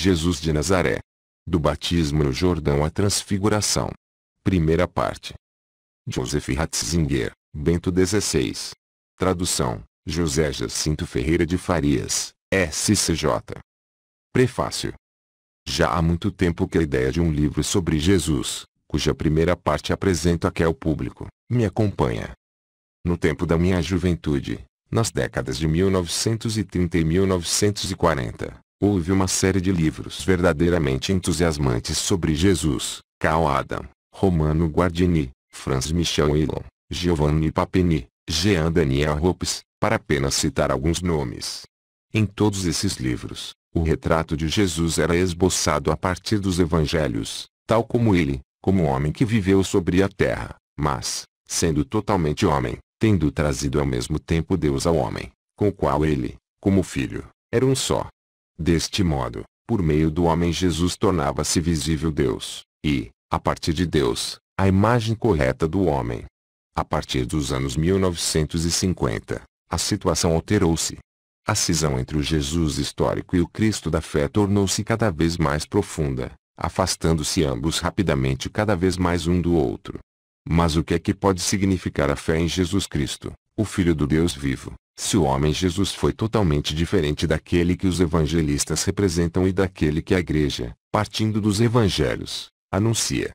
Jesus de Nazaré. Do batismo no Jordão à transfiguração. Primeira parte. Joseph Ratzinger, Bento XVI. Tradução: José Jacinto Ferreira de Farias, SCJ. Prefácio. Já há muito tempo que a ideia de um livro sobre Jesus, cuja primeira parte apresento aqui ao público, me acompanha. No tempo da minha juventude, nas décadas de 1930 e 1940, houve uma série de livros verdadeiramente entusiasmantes sobre Jesus: Karl Adam, Romano Guardini, Franz Michel Elon, Giovanni Papini, Jean Daniel Hopes, para apenas citar alguns nomes. Em todos esses livros, o retrato de Jesus era esboçado a partir dos evangelhos, tal como ele, como homem que viveu sobre a terra, mas, sendo totalmente homem, tendo trazido ao mesmo tempo Deus ao homem, com o qual ele, como filho, era um só. Deste modo, por meio do homem Jesus tornava-se visível Deus, e, a partir de Deus, a imagem correta do homem. A partir dos anos 1950, a situação alterou-se. A cisão entre o Jesus histórico e o Cristo da fé tornou-se cada vez mais profunda, afastando-se ambos rapidamente cada vez mais um do outro. Mas o que é que pode significar a fé em Jesus Cristo, o Filho do Deus vivo, se o homem Jesus foi totalmente diferente daquele que os evangelistas representam e daquele que a Igreja, partindo dos evangelhos, anuncia?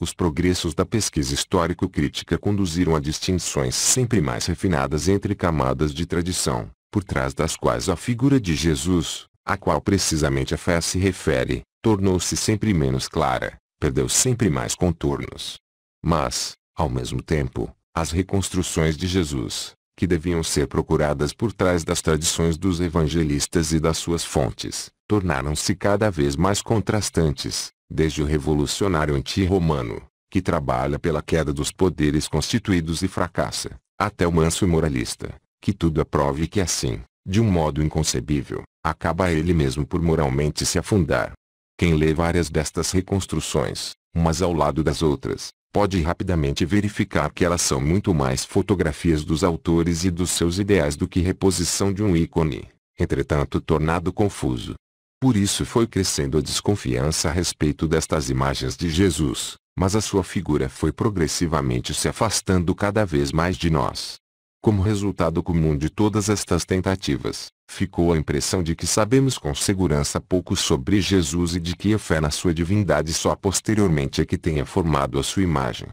Os progressos da pesquisa histórico-crítica conduziram a distinções sempre mais refinadas entre camadas de tradição, por trás das quais a figura de Jesus, a qual precisamente a fé se refere, tornou-se sempre menos clara, perdeu sempre mais contornos. Mas, ao mesmo tempo, as reconstruções de Jesus, que deviam ser procuradas por trás das tradições dos evangelistas e das suas fontes, tornaram-se cada vez mais contrastantes, desde o revolucionário anti-romano, que trabalha pela queda dos poderes constituídos e fracassa, até o manso moralista, que tudo aprove e que assim, de um modo inconcebível, acaba ele mesmo por moralmente se afundar. Quem lê várias destas reconstruções, umas ao lado das outras, pode rapidamente verificar que elas são muito mais fotografias dos autores e dos seus ideais do que reposição de um ícone, entretanto tornado confuso. Por isso foi crescendo a desconfiança a respeito destas imagens de Jesus, mas a sua figura foi progressivamente se afastando cada vez mais de nós. Como resultado comum de todas estas tentativas, ficou a impressão de que sabemos com segurança pouco sobre Jesus e de que a fé na sua divindade só posteriormente é que tenha formado a sua imagem.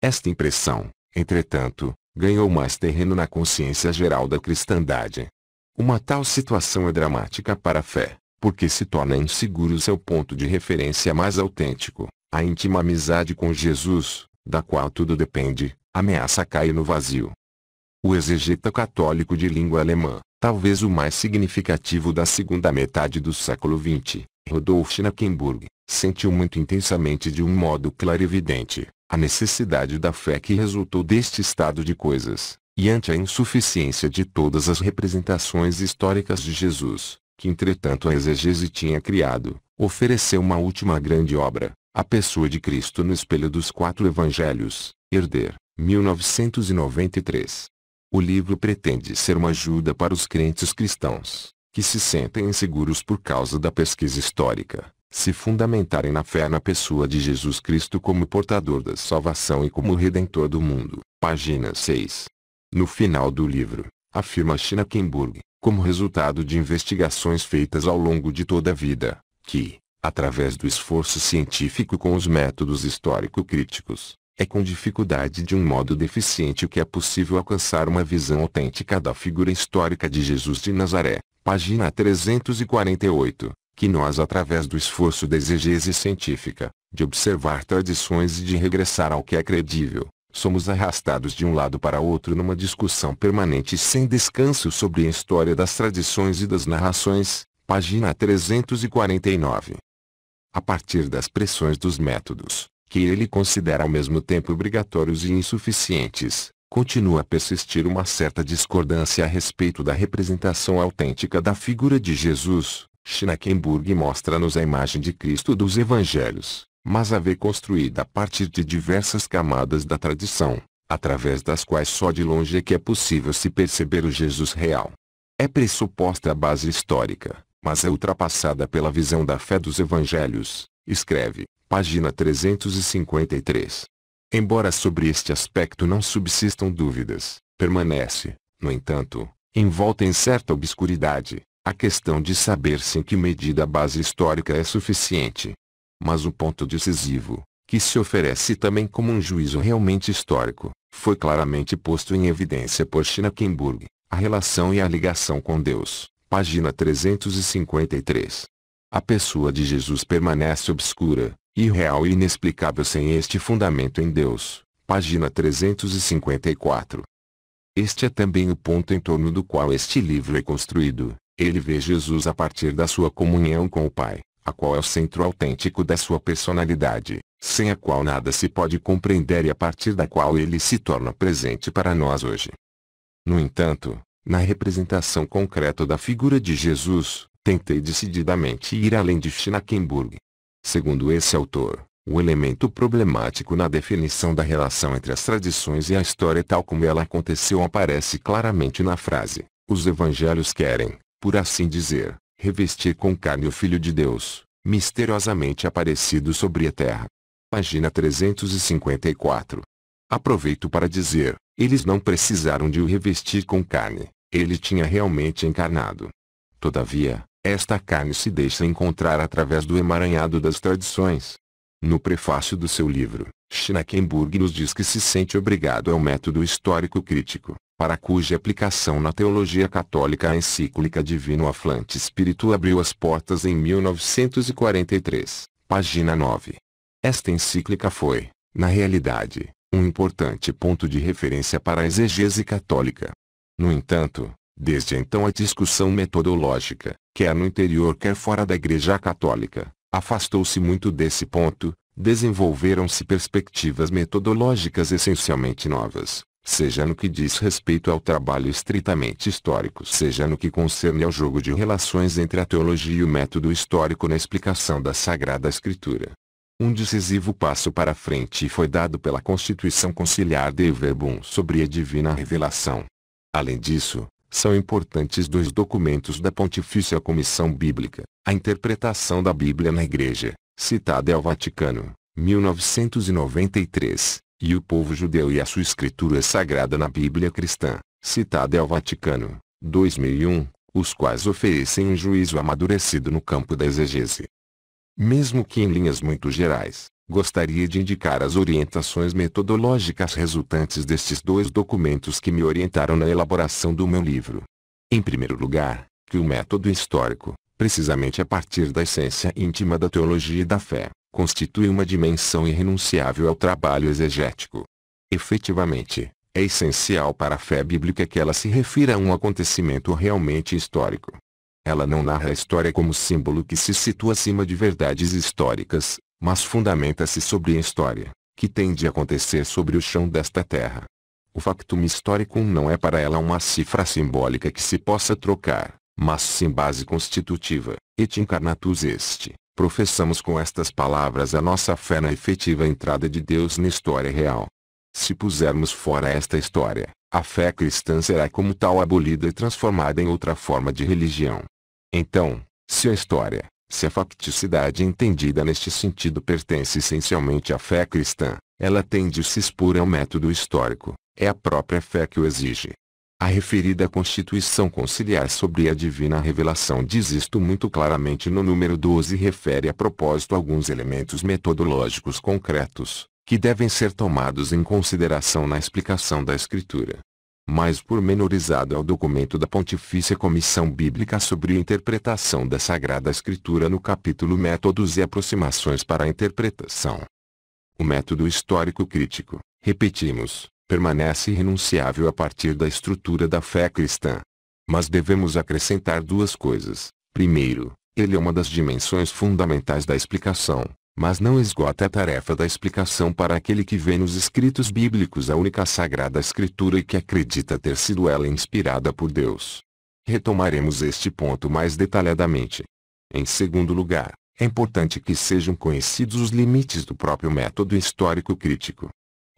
Esta impressão, entretanto, ganhou mais terreno na consciência geral da cristandade. Uma tal situação é dramática para a fé, porque se torna inseguro seu ponto de referência mais autêntico, a íntima amizade com Jesus, da qual tudo depende, ameaça cair no vazio. O exegeta católico de língua alemã, talvez o mais significativo da segunda metade do século XX, Rudolf Schnackenburg, sentiu muito intensamente de um modo clarividente, a necessidade da fé que resultou deste estado de coisas, e ante a insuficiência de todas as representações históricas de Jesus, que entretanto a exegese tinha criado, ofereceu uma última grande obra, a pessoa de Cristo no espelho dos quatro evangelhos, Herder, 1993. O livro pretende ser uma ajuda para os crentes cristãos, que se sentem inseguros por causa da pesquisa histórica, se fundamentarem na fé na pessoa de Jesus Cristo como portador da salvação e como Redentor do mundo. Página 6. No final do livro, afirma Schnackenburg, como resultado de investigações feitas ao longo de toda a vida, que, através do esforço científico com os métodos histórico-críticos, é com dificuldade de um modo deficiente que é possível alcançar uma visão autêntica da figura histórica de Jesus de Nazaré, página 348, que nós através do esforço da exegese científica, de observar tradições e de regressar ao que é credível, somos arrastados de um lado para outro numa discussão permanente e sem descanso sobre a história das tradições e das narrações, página 349. A partir das pressões dos métodos, que ele considera ao mesmo tempo obrigatórios e insuficientes, continua a persistir uma certa discordância a respeito da representação autêntica da figura de Jesus. Schnackenburg mostra-nos a imagem de Cristo dos Evangelhos, mas a vê construída a partir de diversas camadas da tradição, através das quais só de longe é que é possível se perceber o Jesus real. É pressuposta a base histórica, mas é ultrapassada pela visão da fé dos evangelhos, escreve, página 353. Embora sobre este aspecto não subsistam dúvidas, permanece, no entanto, envolta em certa obscuridade, a questão de saber se em que medida a base histórica é suficiente. Mas o ponto decisivo, que se oferece também como um juízo realmente histórico, foi claramente posto em evidência por Schnakenburg, a relação e a ligação com Deus, página 353. A pessoa de Jesus permanece obscura, irreal e inexplicável sem este fundamento em Deus, página 354. Este é também o ponto em torno do qual este livro é construído. Ele vê Jesus a partir da sua comunhão com o Pai, a qual é o centro autêntico da sua personalidade, sem a qual nada se pode compreender e a partir da qual ele se torna presente para nós hoje. No entanto, na representação concreta da figura de Jesus, tentei decididamente ir além de Schnakenburg. Segundo esse autor, o elemento problemático na definição da relação entre as tradições e a história tal como ela aconteceu aparece claramente na frase: os evangelhos querem, por assim dizer, revestir com carne o Filho de Deus, misteriosamente aparecido sobre a terra. Página 354. Aproveito para dizer, eles não precisaram de o revestir com carne, ele tinha realmente encarnado. Todavia, esta carne se deixa encontrar através do emaranhado das tradições. No prefácio do seu livro, Schnakenburg nos diz que se sente obrigado ao método histórico crítico, para cuja aplicação na teologia católica a encíclica Divino Afflante Spiritu abriu as portas em 1943, página 9. Esta encíclica foi, na realidade, um importante ponto de referência para a exegese católica. No entanto, desde então a discussão metodológica, quer no interior quer fora da Igreja Católica, afastou-se muito desse ponto, desenvolveram-se perspectivas metodológicas essencialmente novas, seja no que diz respeito ao trabalho estritamente histórico, seja no que concerne ao jogo de relações entre a teologia e o método histórico na explicação da Sagrada Escritura. Um decisivo passo para frente foi dado pela Constituição Conciliar Dei Verbum sobre a Divina Revelação. Além disso, são importantes dois documentos da Pontifícia Comissão Bíblica, a Interpretação da Bíblia na Igreja, citada ao Vaticano, 1993, e o Povo Judeu e a sua Escritura Sagrada na Bíblia Cristã, citada ao Vaticano, 2001, os quais oferecem um juízo amadurecido no campo da exegese. Mesmo que em linhas muito gerais, gostaria de indicar as orientações metodológicas resultantes destes dois documentos que me orientaram na elaboração do meu livro. Em primeiro lugar, que o método histórico, precisamente a partir da essência íntima da teologia e da fé, constitui uma dimensão irrenunciável ao trabalho exegético. Efetivamente, é essencial para a fé bíblica que ela se refira a um acontecimento realmente histórico. Ela não narra a história como símbolo que se situa acima de verdades históricas, mas fundamenta-se sobre a história, que tem de acontecer sobre o chão desta terra. O factum histórico não é para ela uma cifra simbólica que se possa trocar, mas sim base constitutiva, et incarnatus est. Professamos com estas palavras a nossa fé na efetiva entrada de Deus na história real. Se pusermos fora esta história, a fé cristã será como tal abolida e transformada em outra forma de religião. Então, se a história, se a facticidade entendida neste sentido pertence essencialmente à fé cristã, ela tem de se expor ao método histórico, é a própria fé que o exige. A referida Constituição Conciliar sobre a Divina Revelação diz isto muito claramente no número 12 e refere a propósito alguns elementos metodológicos concretos, que devem ser tomados em consideração na explicação da Escritura. Mais pormenorizado é o documento da Pontifícia Comissão Bíblica sobre a interpretação da Sagrada Escritura no capítulo Métodos e aproximações para a interpretação. O método histórico crítico, repetimos, permanece irrenunciável a partir da estrutura da fé cristã. Mas devemos acrescentar duas coisas. Primeiro, ele é uma das dimensões fundamentais da explicação, mas não esgota a tarefa da explicação para aquele que vê nos escritos bíblicos a única Sagrada Escritura e que acredita ter sido ela inspirada por Deus. Retomaremos este ponto mais detalhadamente. Em segundo lugar, é importante que sejam conhecidos os limites do próprio método histórico crítico.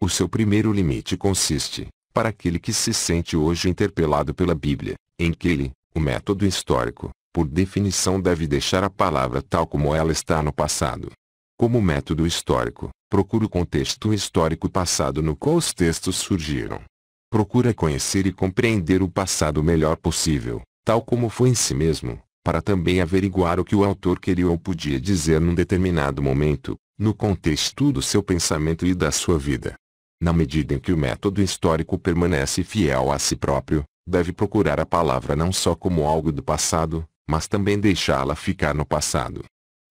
O seu primeiro limite consiste, para aquele que se sente hoje interpelado pela Bíblia, em que ele, o método histórico, por definição deve deixar a palavra tal como ela está no passado. Como método histórico, procura o contexto histórico passado no qual os textos surgiram. Procura conhecer e compreender o passado o melhor possível, tal como foi em si mesmo, para também averiguar o que o autor queria ou podia dizer num determinado momento, no contexto do seu pensamento e da sua vida. Na medida em que o método histórico permanece fiel a si próprio, deve procurar a palavra não só como algo do passado, mas também deixá-la ficar no passado.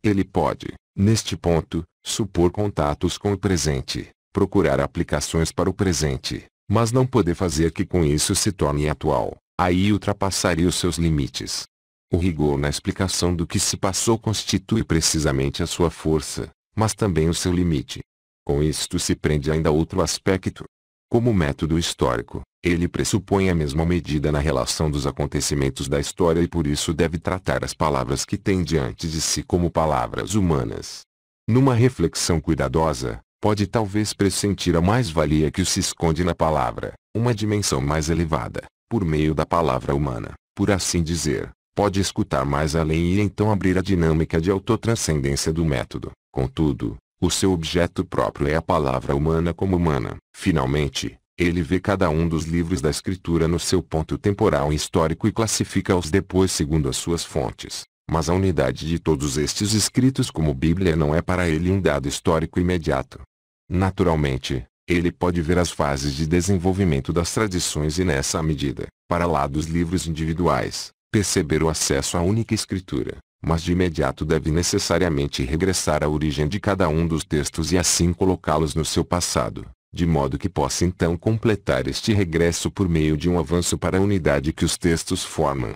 Ele pode, neste ponto, supor contatos com o presente, procurar aplicações para o presente, mas não poder fazer que com isso se torne atual, aí ultrapassaria os seus limites. O rigor na explicação do que se passou constitui precisamente a sua força, mas também o seu limite. Com isto se prende ainda outro aspecto. Como método histórico, ele pressupõe a mesma medida na relação dos acontecimentos da história e por isso deve tratar as palavras que tem diante de si como palavras humanas. Numa reflexão cuidadosa, pode talvez pressentir a mais-valia que se esconde na palavra, uma dimensão mais elevada, por meio da palavra humana, por assim dizer, pode escutar mais além e então abrir a dinâmica de autotranscendência do método. Contudo, o seu objeto próprio é a palavra humana como humana. Finalmente, ele vê cada um dos livros da Escritura no seu ponto temporal e histórico e classifica-os depois segundo as suas fontes. Mas a unidade de todos estes escritos como Bíblia não é para ele um dado histórico imediato. Naturalmente, ele pode ver as fases de desenvolvimento das tradições e nessa medida, para lá dos livros individuais, perceber o acesso à única Escritura, mas de imediato deve necessariamente regressar à origem de cada um dos textos e assim colocá-los no seu passado, de modo que possa então completar este regresso por meio de um avanço para a unidade que os textos formam.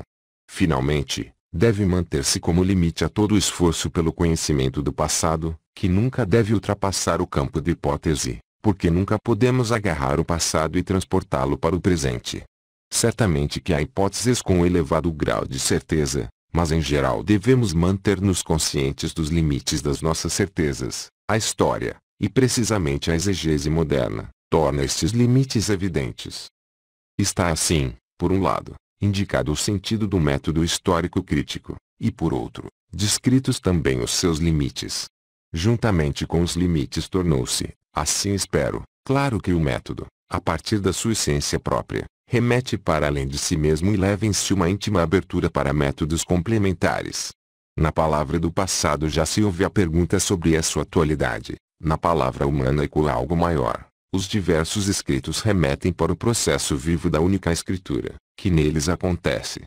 Finalmente, deve manter-se como limite a todo o esforço pelo conhecimento do passado, que nunca deve ultrapassar o campo de hipótese, porque nunca podemos agarrar o passado e transportá-lo para o presente. Certamente que há hipóteses com elevado grau de certeza, mas em geral devemos manter-nos conscientes dos limites das nossas certezas. A história, e precisamente a exegese moderna, torna estes limites evidentes. Está assim, por um lado, indicado o sentido do método histórico crítico, e por outro, descritos também os seus limites. Juntamente com os limites tornou-se, assim espero, claro que o método, a partir da sua essência própria, remete para além de si mesmo e leva em si uma íntima abertura para métodos complementares. Na palavra do passado já se ouve a pergunta sobre a sua atualidade. Na palavra humana ecoa algo maior. Os diversos escritos remetem para o processo vivo da única Escritura, que neles acontece.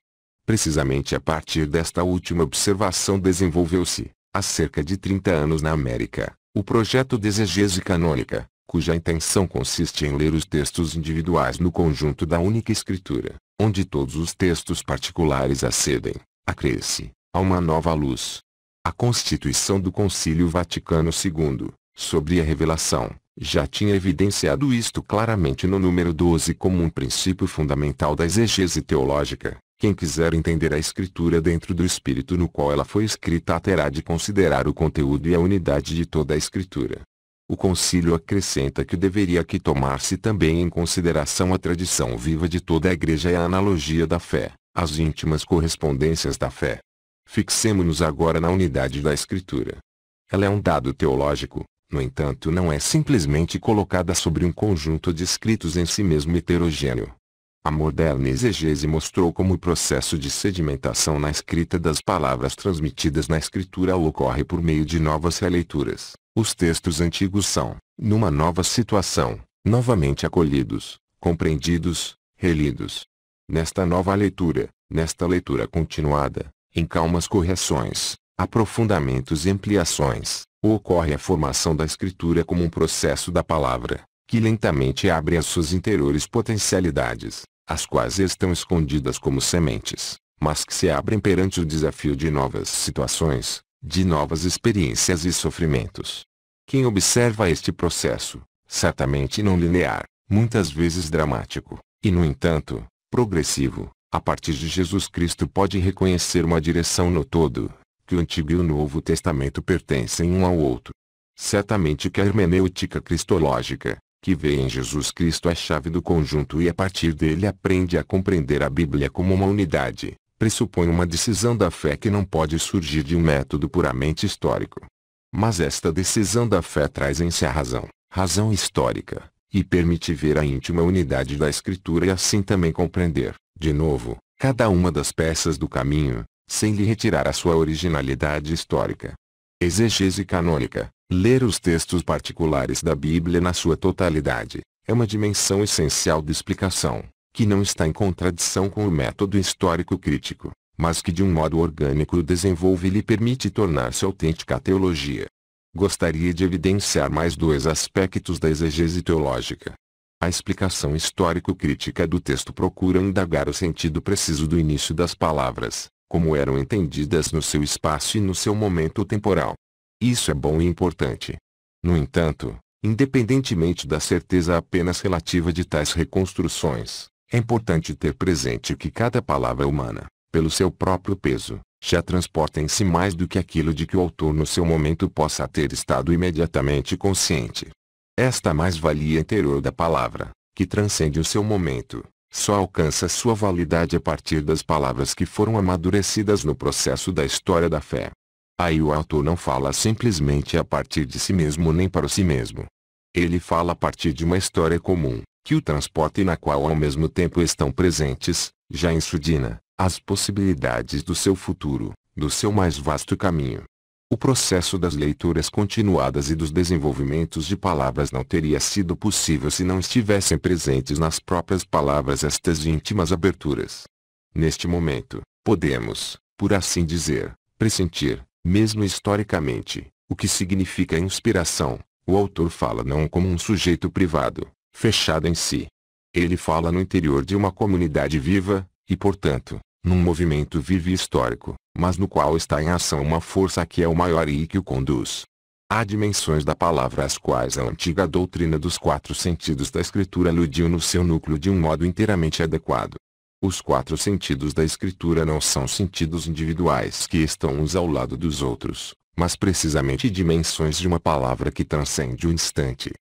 Precisamente a partir desta última observação desenvolveu-se, há cerca de 30 anos na América, o projeto de exegese canônica, cuja intenção consiste em ler os textos individuais no conjunto da única Escritura, onde todos os textos particulares acedem, acresce, a uma nova luz. A Constituição do Concílio Vaticano II, sobre a revelação, já tinha evidenciado isto claramente no número 12 como um princípio fundamental da exegese teológica. Quem quiser entender a Escritura dentro do espírito no qual ela foi escrita terá de considerar o conteúdo e a unidade de toda a Escritura. O concílio acrescenta que deveria aqui tomar-se também em consideração a tradição viva de toda a Igreja e a analogia da fé, as íntimas correspondências da fé. Fixemo-nos agora na unidade da Escritura. Ela é um dado teológico, no entanto não é simplesmente colocada sobre um conjunto de escritos em si mesmo heterogêneo. A moderna exegese mostrou como o processo de sedimentação na escrita das palavras transmitidas na Escritura ocorre por meio de novas releituras. Os textos antigos são, numa nova situação, novamente acolhidos, compreendidos, relidos. Nesta nova leitura, nesta leitura continuada, em calmas correções, aprofundamentos e ampliações, ocorre a formação da Escritura como um processo da palavra, que lentamente abre as suas interiores potencialidades, as quais estão escondidas como sementes, mas que se abrem perante o desafio de novas situações, de novas experiências e sofrimentos. Quem observa este processo, certamente não linear, muitas vezes dramático, e no entanto, progressivo, a partir de Jesus Cristo pode reconhecer uma direção no todo, que o Antigo e o Novo Testamento pertencem um ao outro. Certamente que a hermenêutica cristológica, que vê em Jesus Cristo a chave do conjunto e a partir dele aprende a compreender a Bíblia como uma unidade, pressupõe uma decisão da fé que não pode surgir de um método puramente histórico. Mas esta decisão da fé traz em si a razão histórica, e permite ver a íntima unidade da Escritura e assim também compreender, de novo, cada uma das peças do caminho, sem lhe retirar a sua originalidade histórica. Exegese canônica, ler os textos particulares da Bíblia na sua totalidade, é uma dimensão essencial de explicação, que não está em contradição com o método histórico crítico, mas que de um modo orgânico o desenvolve e lhe permite tornar-se autêntica teologia. Gostaria de evidenciar mais dois aspectos da exegese teológica. A explicação histórico-crítica do texto procura indagar o sentido preciso do início das palavras, como eram entendidas no seu espaço e no seu momento temporal. Isso é bom e importante. No entanto, independentemente da certeza apenas relativa de tais reconstruções, é importante ter presente que cada palavra humana, pelo seu próprio peso, já transporta em si mais do que aquilo de que o autor no seu momento possa ter estado imediatamente consciente. Esta mais-valia interior da palavra, que transcende o seu momento, só alcança sua validade a partir das palavras que foram amadurecidas no processo da história da fé. Aí o autor não fala simplesmente a partir de si mesmo nem para si mesmo. Ele fala a partir de uma história comum, que o transporta e na qual ao mesmo tempo estão presentes, já em surdina, as possibilidades do seu futuro, do seu mais vasto caminho. O processo das leituras continuadas e dos desenvolvimentos de palavras não teria sido possível se não estivessem presentes nas próprias palavras estas íntimas aberturas. Neste momento, podemos, por assim dizer, pressentir, mesmo historicamente, o que significa inspiração. O autor fala não como um sujeito privado, fechado em si. Ele fala no interior de uma comunidade viva, e portanto, num movimento vivo e histórico, mas no qual está em ação uma força que é o maior e que o conduz. Há dimensões da palavra às quais a antiga doutrina dos quatro sentidos da Escritura aludiu no seu núcleo de um modo inteiramente adequado. Os quatro sentidos da Escritura não são sentidos individuais que estão uns ao lado dos outros, mas precisamente dimensões de uma palavra que transcende o instante.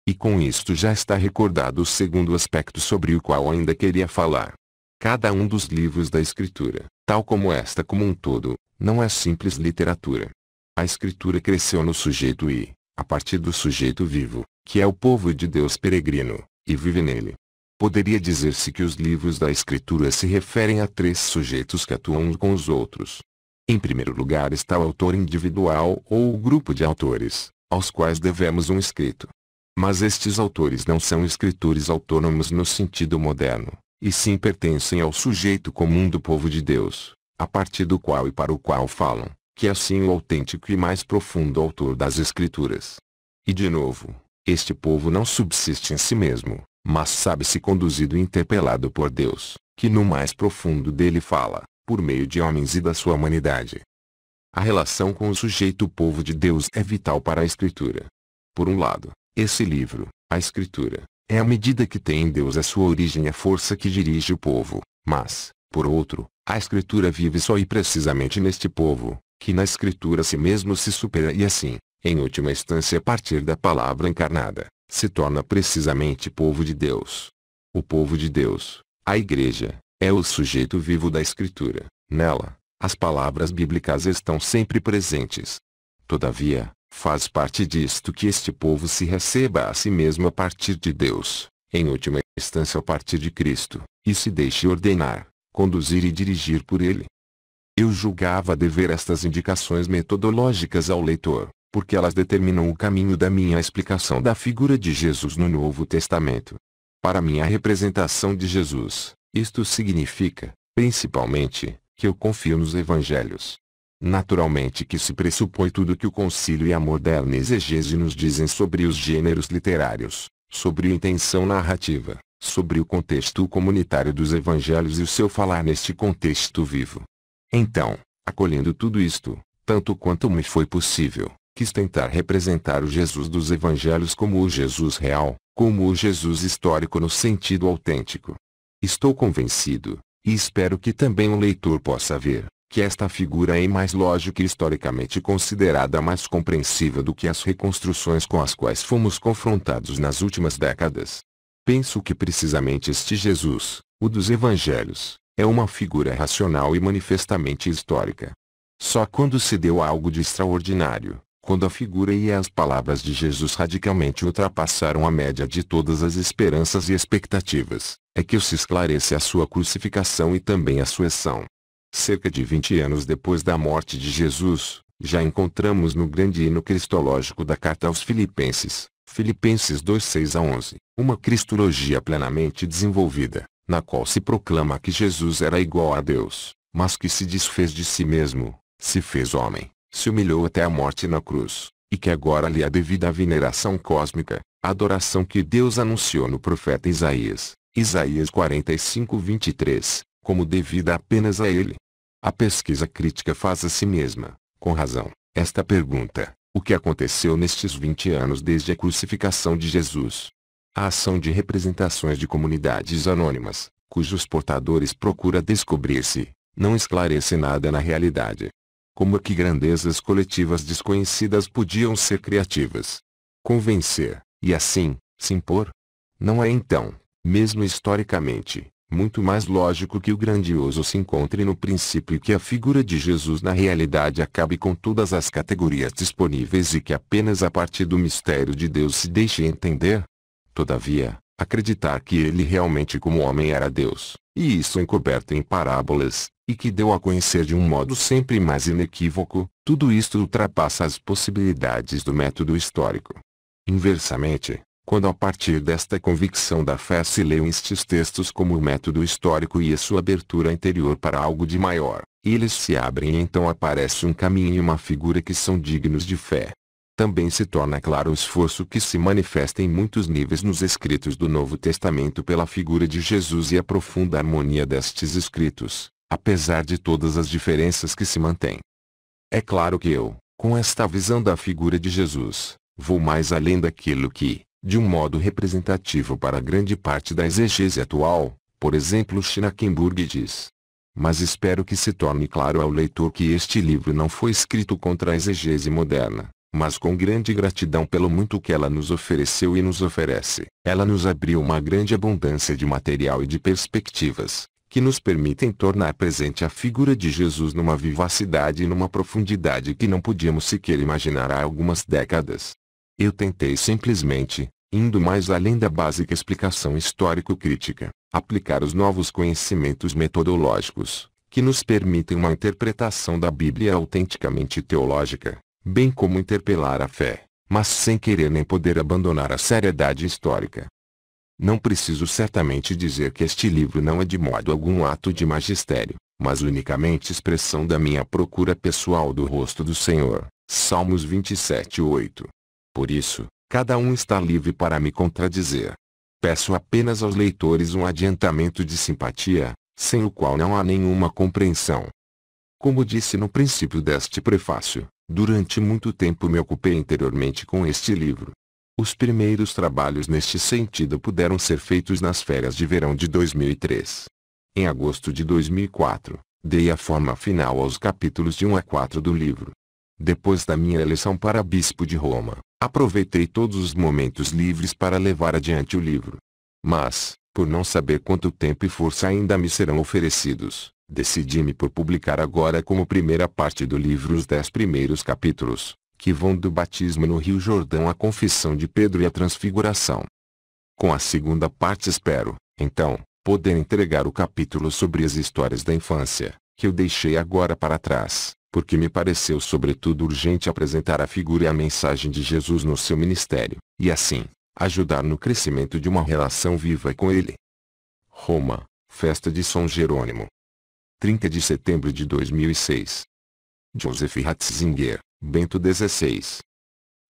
E com isto já está recordado o segundo aspecto sobre o qual ainda queria falar. Cada um dos livros da Escritura, tal como esta como um todo, não é simples literatura. A Escritura cresceu no sujeito e, a partir do sujeito vivo, que é o povo de Deus peregrino, e vive nele. Poderia dizer-se que os livros da Escritura se referem a três sujeitos que atuam uns com os outros. Em primeiro lugar está o autor individual ou o grupo de autores, aos quais devemos um escrito. Mas estes autores não são escritores autônomos no sentido moderno, e sim pertencem ao sujeito comum do povo de Deus, a partir do qual e para o qual falam, que é assim o autêntico e mais profundo autor das Escrituras. E de novo, este povo não subsiste em si mesmo, mas sabe-se conduzido e interpelado por Deus, que no mais profundo dele fala, por meio de homens e da sua humanidade. A relação com o sujeito povo de Deus é vital para a Escritura. Por um lado, esse livro, a Escritura, é a medida que tem em Deus a sua origem e a força que dirige o povo, mas, por outro, a Escritura vive só e precisamente neste povo, que na Escritura a si mesmo se supera e assim, em última instância a partir da palavra encarnada, se torna precisamente povo de Deus. O povo de Deus, a Igreja, é o sujeito vivo da Escritura. Nela, as palavras bíblicas estão sempre presentes. Todavia, faz parte disto que este povo se receba a si mesmo a partir de Deus, em última instância a partir de Cristo, e se deixe ordenar, conduzir e dirigir por Ele. Eu julgava dever estas indicações metodológicas ao leitor, porque elas determinam o caminho da minha explicação da figura de Jesus no Novo Testamento. Para minha representação de Jesus, isto significa, principalmente, que eu confio nos Evangelhos. Naturalmente que se pressupõe tudo que o concílio e a moderna exegese nos dizem sobre os gêneros literários, sobre a intenção narrativa, sobre o contexto comunitário dos Evangelhos e o seu falar neste contexto vivo. Então, acolhendo tudo isto, tanto quanto me foi possível, quis tentar representar o Jesus dos Evangelhos como o Jesus real, como o Jesus histórico no sentido autêntico. Estou convencido, e espero que também o leitor possa ver, que esta figura é mais lógica e historicamente considerada mais compreensível do que as reconstruções com as quais fomos confrontados nas últimas décadas. Penso que precisamente este Jesus, o dos Evangelhos, é uma figura racional e manifestamente histórica. Só quando se deu algo de extraordinário, quando a figura e as palavras de Jesus radicalmente ultrapassaram a média de todas as esperanças e expectativas, é que se esclarece a sua crucificação e também a sua ação. Cerca de 20 anos depois da morte de Jesus, já encontramos no grande hino cristológico da carta aos Filipenses, Filipenses 2:6-11, uma cristologia plenamente desenvolvida, na qual se proclama que Jesus era igual a Deus, mas que se desfez de si mesmo, se fez homem, se humilhou até a morte na cruz, e que agora lhe é devida a veneração cósmica, a adoração que Deus anunciou no profeta Isaías, Isaías 45:23, como devida apenas a ele. A pesquisa crítica faz a si mesma, com razão, esta pergunta: o que aconteceu nestes 20 anos desde a crucificação de Jesus? A ação de representações de comunidades anônimas, cujos portadores procura descobrir-se, não esclarece nada na realidade. Como é que grandezas coletivas desconhecidas podiam ser criativas? Convencer, e assim, se impor? Não é então, mesmo historicamente, muito mais lógico que o grandioso se encontre no princípio e que a figura de Jesus na realidade acabe com todas as categorias disponíveis e que apenas a partir do mistério de Deus se deixe entender? Todavia, acreditar que ele realmente como homem era Deus, e isso encoberto em parábolas, e que deu a conhecer de um modo sempre mais inequívoco, tudo isto ultrapassa as possibilidades do método histórico. Inversamente, quando a partir desta convicção da fé se leem estes textos como o método histórico e a sua abertura interior para algo de maior, eles se abrem e então aparece um caminho e uma figura que são dignos de fé. Também se torna claro o esforço que se manifesta em muitos níveis nos escritos do Novo Testamento pela figura de Jesus e a profunda harmonia destes escritos, apesar de todas as diferenças que se mantêm. É claro que eu, com esta visão da figura de Jesus, vou mais além daquilo que, de um modo representativo para grande parte da exegese atual, por exemplo Schnakenburg diz. Mas espero que se torne claro ao leitor que este livro não foi escrito contra a exegese moderna, mas com grande gratidão pelo muito que ela nos ofereceu e nos oferece. Ela nos abriu uma grande abundância de material e de perspectivas, que nos permitem tornar presente a figura de Jesus numa vivacidade e numa profundidade que não podíamos sequer imaginar há algumas décadas. Eu tentei simplesmente, indo mais além da básica explicação histórico-crítica, aplicar os novos conhecimentos metodológicos, que nos permitem uma interpretação da Bíblia autenticamente teológica, bem como interpelar a fé, mas sem querer nem poder abandonar a seriedade histórica. Não preciso certamente dizer que este livro não é de modo algum ato de magistério, mas unicamente expressão da minha procura pessoal do rosto do Senhor. Salmos 27:8. Por isso, cada um está livre para me contradizer. Peço apenas aos leitores um adiantamento de simpatia, sem o qual não há nenhuma compreensão. Como disse no princípio deste prefácio, durante muito tempo me ocupei interiormente com este livro. Os primeiros trabalhos neste sentido puderam ser feitos nas férias de verão de 2003. Em agosto de 2004, dei a forma final aos capítulos de 1 a 4 do livro. Depois da minha eleição para bispo de Roma, aproveitei todos os momentos livres para levar adiante o livro. Mas, por não saber quanto tempo e força ainda me serão oferecidos, decidi-me por publicar agora como primeira parte do livro os 10 primeiros capítulos, que vão do batismo no Rio Jordão à confissão de Pedro e à transfiguração. Com a segunda parte espero, então, poder entregar o capítulo sobre as histórias da infância, que eu deixei agora para trás, porque me pareceu sobretudo urgente apresentar a figura e a mensagem de Jesus no seu ministério, e assim, ajudar no crescimento de uma relação viva com ele. Roma, Festa de São Jerônimo. 30 de setembro de 2006. Joseph Ratzinger, Bento XVI.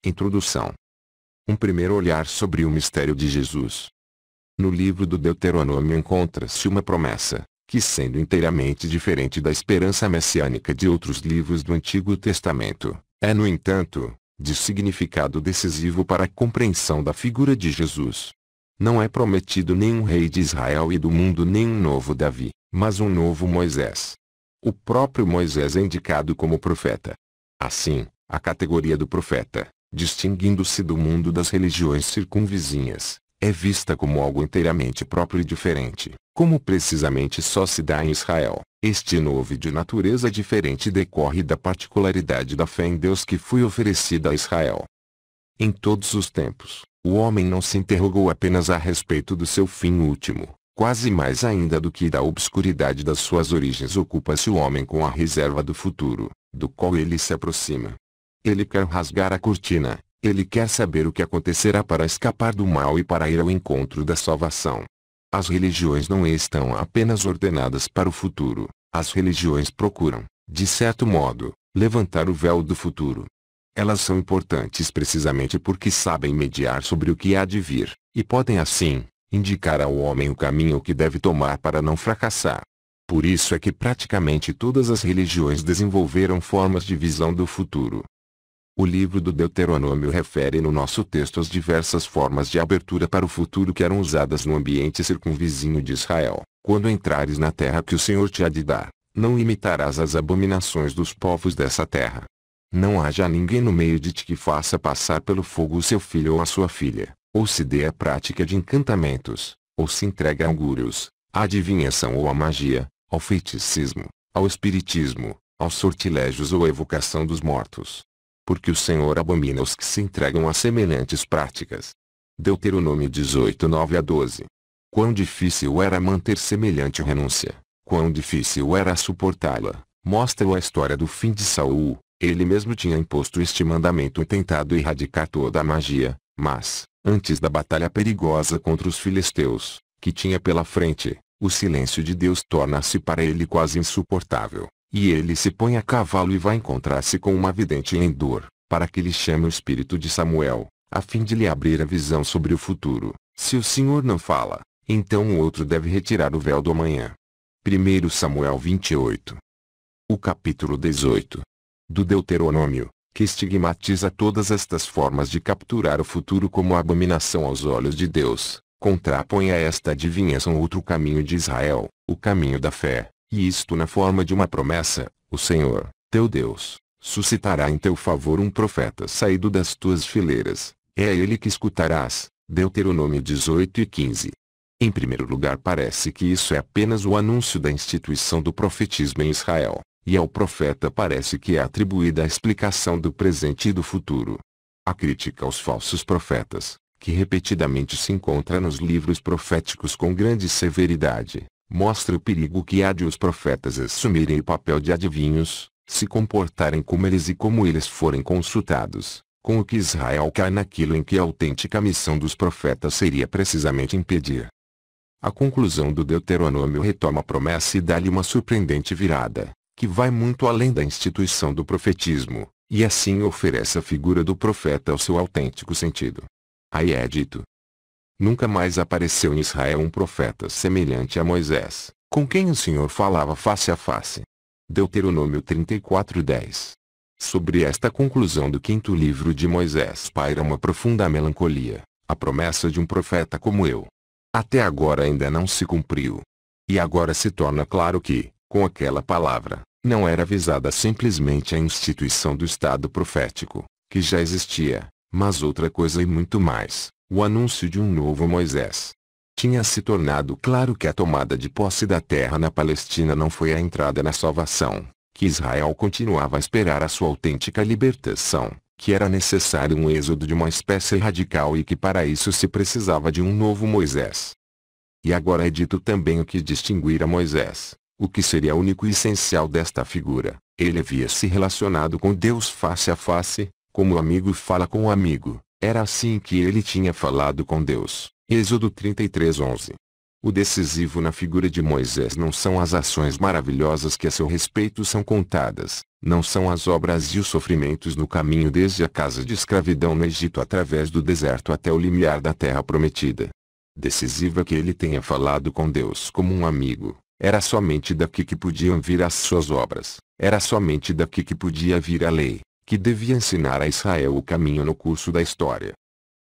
Introdução. Um primeiro olhar sobre o mistério de Jesus. No livro do Deuteronômio encontra-se uma promessa, que sendo inteiramente diferente da esperança messiânica de outros livros do Antigo Testamento, é no entanto, de significado decisivo para a compreensão da figura de Jesus. Não é prometido nenhum rei de Israel e do mundo nem um novo Davi, mas um novo Moisés. O próprio Moisés é indicado como profeta. Assim, a categoria do profeta, distinguindo-se do mundo das religiões circunvizinhas, é vista como algo inteiramente próprio e diferente, como precisamente só se dá em Israel. Este novo e de natureza diferente decorre da particularidade da fé em Deus que foi oferecida a Israel. Em todos os tempos, o homem não se interrogou apenas a respeito do seu fim último, quase mais ainda do que da obscuridade das suas origens ocupa-se o homem com a reserva do futuro, do qual ele se aproxima. Ele quer rasgar a cortina, ele quer saber o que acontecerá para escapar do mal e para ir ao encontro da salvação. As religiões não estão apenas ordenadas para o futuro, as religiões procuram, de certo modo, levantar o véu do futuro. Elas são importantes precisamente porque sabem mediar sobre o que há de vir, e podem assim, indicar ao homem o caminho que deve tomar para não fracassar. Por isso é que praticamente todas as religiões desenvolveram formas de visão do futuro. O livro do Deuteronômio refere no nosso texto as diversas formas de abertura para o futuro que eram usadas no ambiente circunvizinho de Israel. Quando entrares na terra que o Senhor te há de dar, não imitarás as abominações dos povos dessa terra. Não haja ninguém no meio de ti que faça passar pelo fogo o seu filho ou a sua filha, ou se dê a prática de encantamentos, ou se entregue a augúrios, à adivinhação ou à magia, ao feiticismo, ao espiritismo, aos sortilégios ou à evocação dos mortos. Porque o Senhor abomina os que se entregam a semelhantes práticas. Deuteronômio 18, 9-12. Quão difícil era manter semelhante renúncia, quão difícil era suportá-la, mostra a história do fim de Saul. Ele mesmo tinha imposto este mandamento e tentado erradicar toda a magia, mas, antes da batalha perigosa contra os filisteus, que tinha pela frente, o silêncio de Deus torna-se para ele quase insuportável. E ele se põe a cavalo e vai encontrar-se com uma vidente em Endor, para que lhe chame o espírito de Samuel, a fim de lhe abrir a visão sobre o futuro. Se o Senhor não fala, então o outro deve retirar o véu do amanhã. 1 Samuel 28. O capítulo 18 do Deuteronômio, que estigmatiza todas estas formas de capturar o futuro como abominação aos olhos de Deus, contrapõe a esta adivinhação outro caminho de Israel, o caminho da fé. E isto na forma de uma promessa: o Senhor, teu Deus, suscitará em teu favor um profeta saído das tuas fileiras, é a ele que escutarás. Deuteronômio 18 e 15. Em primeiro lugar, parece que isso é apenas o anúncio da instituição do profetismo em Israel, e ao profeta parece que é atribuída a explicação do presente e do futuro. A crítica aos falsos profetas, que repetidamente se encontra nos livros proféticos com grande severidade, mostra o perigo que há de os profetas assumirem o papel de adivinhos, se comportarem como eles e como eles forem consultados, com o que Israel cai naquilo em que a autêntica missão dos profetas seria precisamente impedir. A conclusão do Deuteronômio retoma a promessa e dá-lhe uma surpreendente virada, que vai muito além da instituição do profetismo, e assim oferece a figura do profeta ao seu autêntico sentido. Aí é dito: nunca mais apareceu em Israel um profeta semelhante a Moisés, com quem o Senhor falava face a face. Deuteronômio 34:10. Sobre esta conclusão do quinto livro de Moisés paira uma profunda melancolia, a promessa de um profeta como eu. Até agora ainda não se cumpriu. E agora se torna claro que, com aquela palavra, não era visada simplesmente a instituição do estado profético, que já existia, mas outra coisa e muito mais. O anúncio de um novo Moisés. Tinha se tornado claro que a tomada de posse da terra na Palestina não foi a entrada na salvação, que Israel continuava a esperar a sua autêntica libertação, que era necessário um êxodo de uma espécie radical e que para isso se precisava de um novo Moisés. E agora é dito também o que distinguira Moisés, o que seria único e essencial desta figura. Ele havia se relacionado com Deus face a face, como o amigo fala com o amigo. Era assim que ele tinha falado com Deus. Êxodo 33:11. O decisivo na figura de Moisés não são as ações maravilhosas que a seu respeito são contadas, não são as obras e os sofrimentos no caminho desde a casa de escravidão no Egito através do deserto até o limiar da terra prometida. Decisivo é que ele tenha falado com Deus como um amigo. Era somente daqui que podiam vir as suas obras, era somente daqui que podia vir a lei, que devia ensinar a Israel o caminho no curso da história.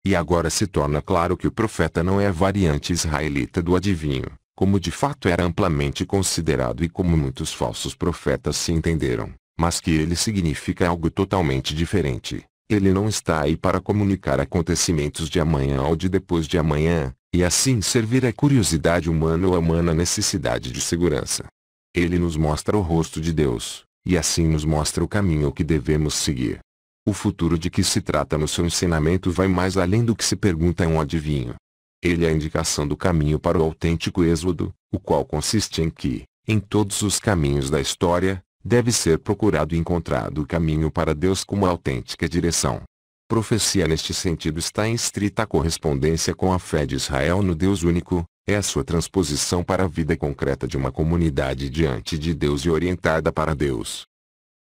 E agora se torna claro que o profeta não é a variante israelita do adivinho, como de fato era amplamente considerado e como muitos falsos profetas se entenderam, mas que ele significa algo totalmente diferente, Ele não está aí para comunicar acontecimentos de amanhã ou de depois de amanhã, e assim servir à curiosidade humana ou à humana necessidade de segurança. Ele nos mostra o rosto de Deus, e assim nos mostra o caminho que devemos seguir. O futuro de que se trata no seu ensinamento vai mais além do que se pergunta a um adivinho. Ele é a indicação do caminho para o autêntico êxodo, o qual consiste em que, em todos os caminhos da história, deve ser procurado e encontrado o caminho para Deus como a autêntica direção. Profecia neste sentido está em estrita correspondência com a fé de Israel no Deus único, é a sua transposição para a vida concreta de uma comunidade diante de Deus e orientada para Deus.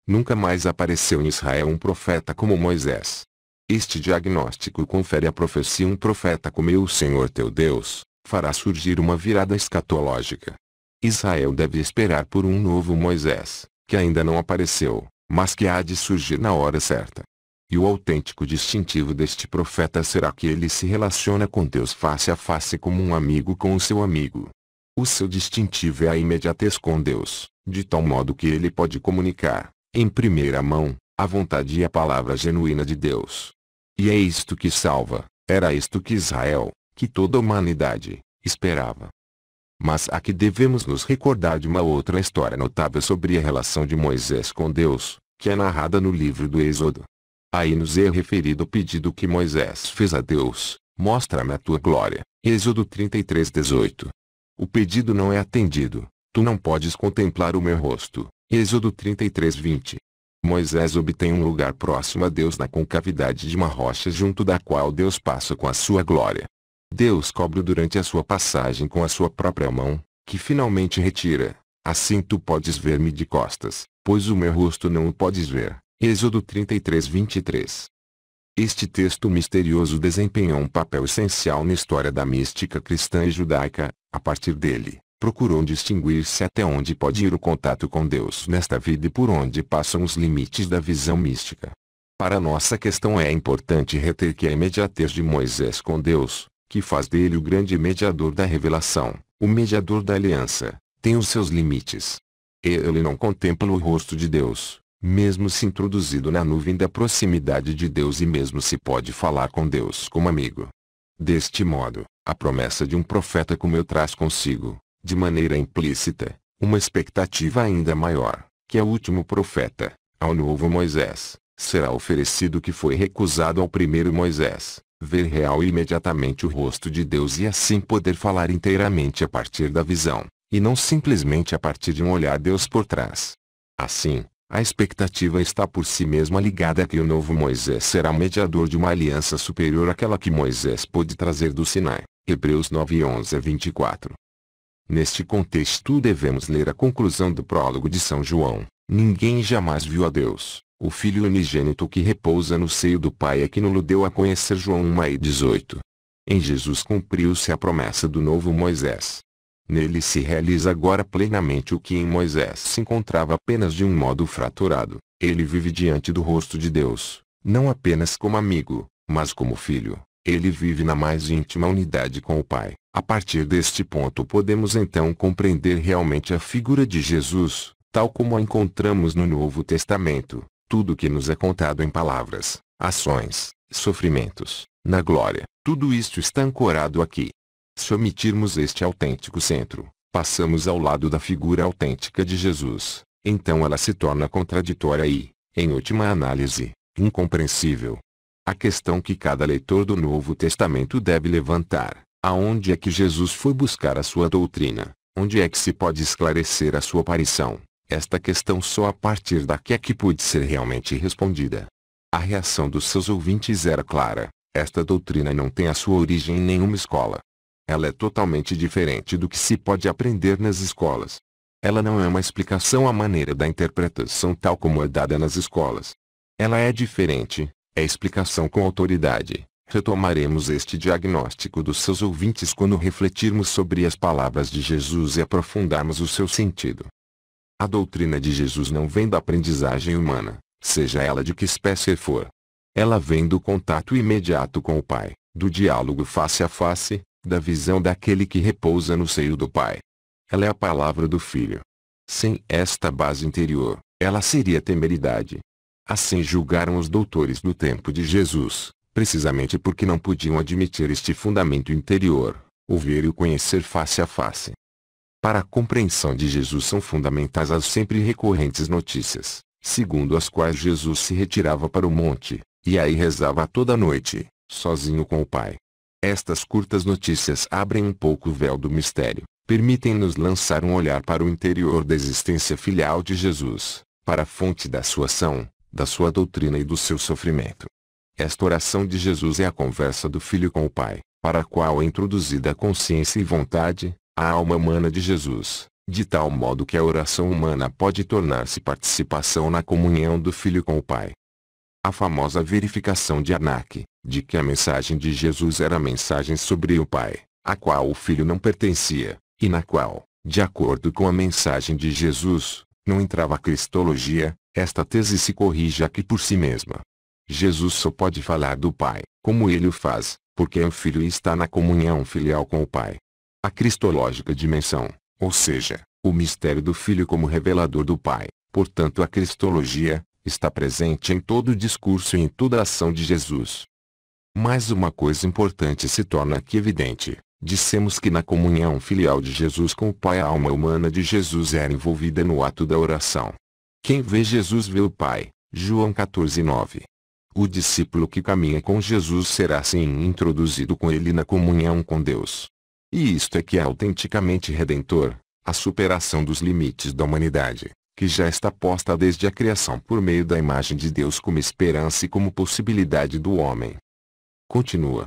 Nunca mais apareceu em Israel um profeta como Moisés. Este diagnóstico confere à profecia: um profeta como eu, o Senhor teu Deus, fará surgir uma virada escatológica. Israel deve esperar por um novo Moisés, que ainda não apareceu, mas que há de surgir na hora certa. E o autêntico distintivo deste profeta será que ele se relaciona com Deus face a face como um amigo com o seu amigo. O seu distintivo é a imediatez com Deus, de tal modo que ele pode comunicar, em primeira mão, a vontade e a palavra genuína de Deus. E é isto que salva, era isto que Israel, que toda a humanidade, esperava. Mas aqui devemos nos recordar de uma outra história notável sobre a relação de Moisés com Deus, que é narrada no livro do Êxodo. Aí nos é referido o pedido que Moisés fez a Deus: mostra-me a tua glória. Êxodo 33:18. O pedido não é atendido: tu não podes contemplar o meu rosto. Êxodo 33:20. Moisés obtém um lugar próximo a Deus na concavidade de uma rocha junto da qual Deus passa com a sua glória. Deus cobre durante a sua passagem com a sua própria mão, que finalmente retira: assim tu podes ver-me de costas, pois o meu rosto não o podes ver. Êxodo 33:23. Este texto misterioso desempenha um papel essencial na história da mística cristã e judaica. A partir dele, procurou distinguir-se até onde pode ir o contato com Deus nesta vida e por onde passam os limites da visão mística. Para nossa questão é importante reter que a imediatez de Moisés com Deus, que faz dele o grande mediador da revelação, o mediador da aliança, tem os seus limites. Ele não contempla o rosto de Deus, mesmo se introduzido na nuvem da proximidade de Deus, e mesmo se pode falar com Deus como amigo. Deste modo, a promessa de um profeta como eu traz consigo, de maneira implícita, uma expectativa ainda maior, que ao último profeta, ao novo Moisés, será oferecido o que foi recusado ao primeiro Moisés: ver real e imediatamente o rosto de Deus e assim poder falar inteiramente a partir da visão, e não simplesmente a partir de um olhar Deus por trás. Assim, a expectativa está por si mesma ligada a que o novo Moisés será mediador de uma aliança superior àquela que Moisés pôde trazer do Sinai. Hebreus 9:11-24. Neste contexto devemos ler a conclusão do prólogo de São João: ninguém jamais viu a Deus, o Filho unigênito que repousa no seio do Pai é que nos deu a conhecer. João 1:18. Em Jesus cumpriu-se a promessa do novo Moisés. Nele se realiza agora plenamente o que em Moisés se encontrava apenas de um modo fraturado: ele vive diante do rosto de Deus, não apenas como amigo, mas como filho. Ele vive na mais íntima unidade com o Pai. A partir deste ponto podemos então compreender realmente a figura de Jesus, tal como a encontramos no Novo Testamento. Tudo o que nos é contado em palavras, ações, sofrimentos, na glória, tudo isto está ancorado aqui. Se omitirmos este autêntico centro, passamos ao lado da figura autêntica de Jesus, então ela se torna contraditória e, em última análise, incompreensível. A questão que cada leitor do Novo Testamento deve levantar: aonde é que Jesus foi buscar a sua doutrina? Onde é que se pode esclarecer a sua aparição? Esta questão só a partir daqui é que pôde ser realmente respondida. A reação dos seus ouvintes era clara: esta doutrina não tem a sua origem em nenhuma escola. Ela é totalmente diferente do que se pode aprender nas escolas. Ela não é uma explicação à maneira da interpretação tal como é dada nas escolas. Ela é diferente, é explicação com autoridade. Retomaremos este diagnóstico dos seus ouvintes quando refletirmos sobre as palavras de Jesus e aprofundarmos o seu sentido. A doutrina de Jesus não vem da aprendizagem humana, seja ela de que espécie for. Ela vem do contato imediato com o Pai, do diálogo face a face, da visão daquele que repousa no seio do Pai. Ela é a palavra do Filho. Sem esta base interior, ela seria temeridade. Assim julgaram os doutores do tempo de Jesus, precisamente porque não podiam admitir este fundamento interior, o ver e o conhecer face a face. Para a compreensão de Jesus são fundamentais as sempre recorrentes notícias, segundo as quais Jesus se retirava para o monte, e aí rezava toda noite, sozinho com o Pai. Estas curtas notícias abrem um pouco o véu do mistério, permitem-nos lançar um olhar para o interior da existência filial de Jesus, para a fonte da sua ação, da sua doutrina e do seu sofrimento. Esta oração de Jesus é a conversa do Filho com o Pai, para a qual é introduzida a consciência e vontade, a alma humana de Jesus, de tal modo que a oração humana pode tornar-se participação na comunhão do Filho com o Pai. A famosa verificação de Arnaque, de que a mensagem de Jesus era a mensagem sobre o Pai, a qual o Filho não pertencia, e na qual, de acordo com a mensagem de Jesus, não entrava a cristologia, esta tese se corrige aqui por si mesma. Jesus só pode falar do Pai, como ele o faz, porque é o Filho e está na comunhão filial com o Pai. A cristológica dimensão, ou seja, o mistério do Filho como revelador do Pai, portanto a cristologia, está presente em todo o discurso e em toda a ação de Jesus. Mas uma coisa importante se torna aqui evidente. Dissemos que na comunhão filial de Jesus com o Pai a alma humana de Jesus era envolvida no ato da oração. Quem vê Jesus vê o Pai, João 14:9. O discípulo que caminha com Jesus será assim introduzido com ele na comunhão com Deus. E isto é que é autenticamente redentor, a superação dos limites da humanidade, que já está posta desde a criação por meio da imagem de Deus como esperança e como possibilidade do homem. Continua.